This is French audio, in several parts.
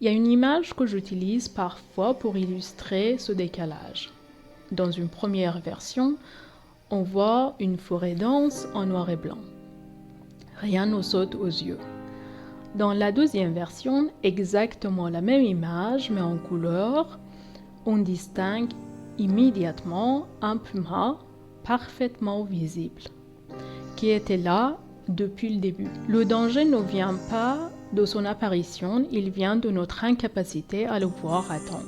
Il y a une image que j'utilise parfois pour illustrer ce décalage. Dans une première version, on voit une forêt dense en noir et blanc. Rien ne saute aux yeux. Dans la deuxième version, exactement la même image mais en couleur, on distingue immédiatement un puma parfaitement visible, qui était là depuis le début. Le danger ne vient pas de son apparition, il vient de notre incapacité à le voir à temps.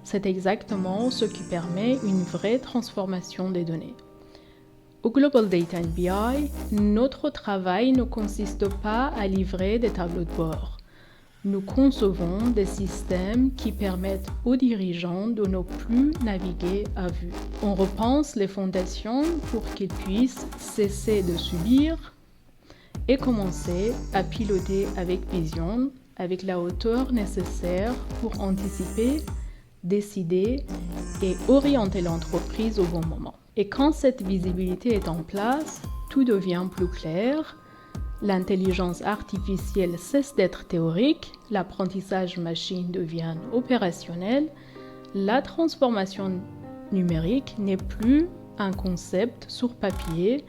C'est exactement ce qui permet une vraie transformation des données. Au Global Data and BI, notre travail ne consiste pas à livrer des tableaux de bord. Nous concevons des systèmes qui permettent aux dirigeants de ne plus naviguer à vue. On repense les fondations pour qu'ils puissent cesser de subir et commencer à piloter avec vision, avec la hauteur nécessaire pour anticiper, décider et orienter l'entreprise au bon moment. Et quand cette visibilité est en place, tout devient plus clair. L'intelligence artificielle cesse d'être théorique, l'apprentissage machine devient opérationnel, la transformation numérique n'est plus un concept sur papier,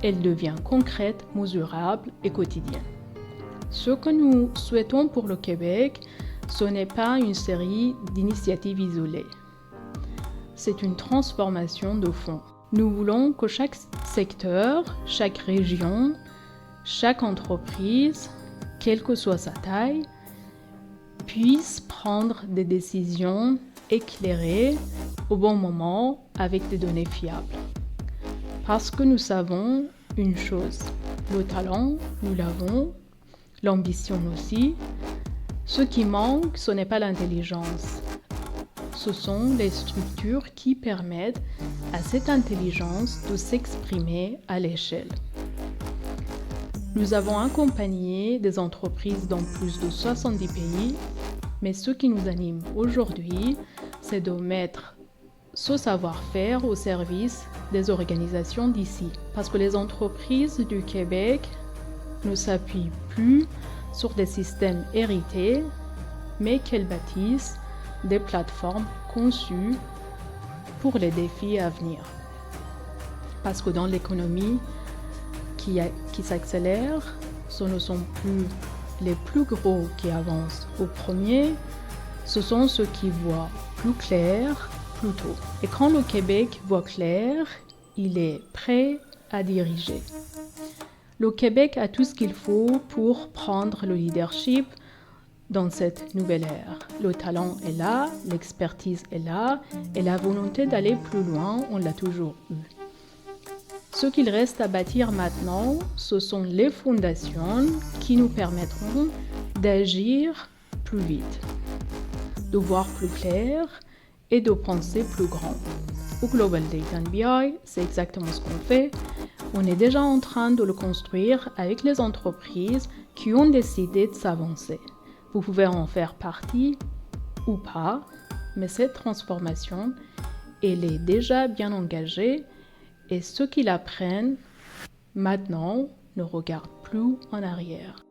elle devient concrète, mesurable et quotidienne. Ce que nous souhaitons pour le Québec, ce n'est pas une série d'initiatives isolées. C'est une transformation de fond. Nous voulons que chaque secteur, chaque région, chaque entreprise, quelle que soit sa taille, puisse prendre des décisions éclairées au bon moment avec des données fiables. Parce que nous savons une chose, le talent, nous l'avons, l'ambition aussi. Ce qui manque, ce n'est pas l'intelligence. Ce sont les structures qui permettent à cette intelligence de s'exprimer à l'échelle. Nous avons accompagné des entreprises dans plus de 70 pays, mais ce qui nous anime aujourd'hui, c'est de mettre ce savoir-faire au service des organisations d'ici. Parce que les entreprises du Québec ne s'appuient plus sur des systèmes hérités, mais qu'elles bâtissent des plateformes conçues pour les défis à venir. Parce que dans l'économie qui s'accélère, ce ne sont plus les plus gros qui avancent au premier, ce sont ceux qui voient plus clair plus tôt. Et quand le Québec voit clair, il est prêt à diriger. Le Québec a tout ce qu'il faut pour prendre le leadership dans cette nouvelle ère. Le talent est là, l'expertise est là, et la volonté d'aller plus loin, on l'a toujours eu. Ce qu'il reste à bâtir maintenant, ce sont les fondations qui nous permettront d'agir plus vite, de voir plus clair et de penser plus grand. Au Global Data and BI, c'est exactement ce qu'on fait. On est déjà en train de le construire avec les entreprises qui ont décidé de s'avancer. Vous pouvez en faire partie ou pas, mais cette transformation, elle est déjà bien engagée et ceux qui la prennent maintenant ne regardent plus en arrière.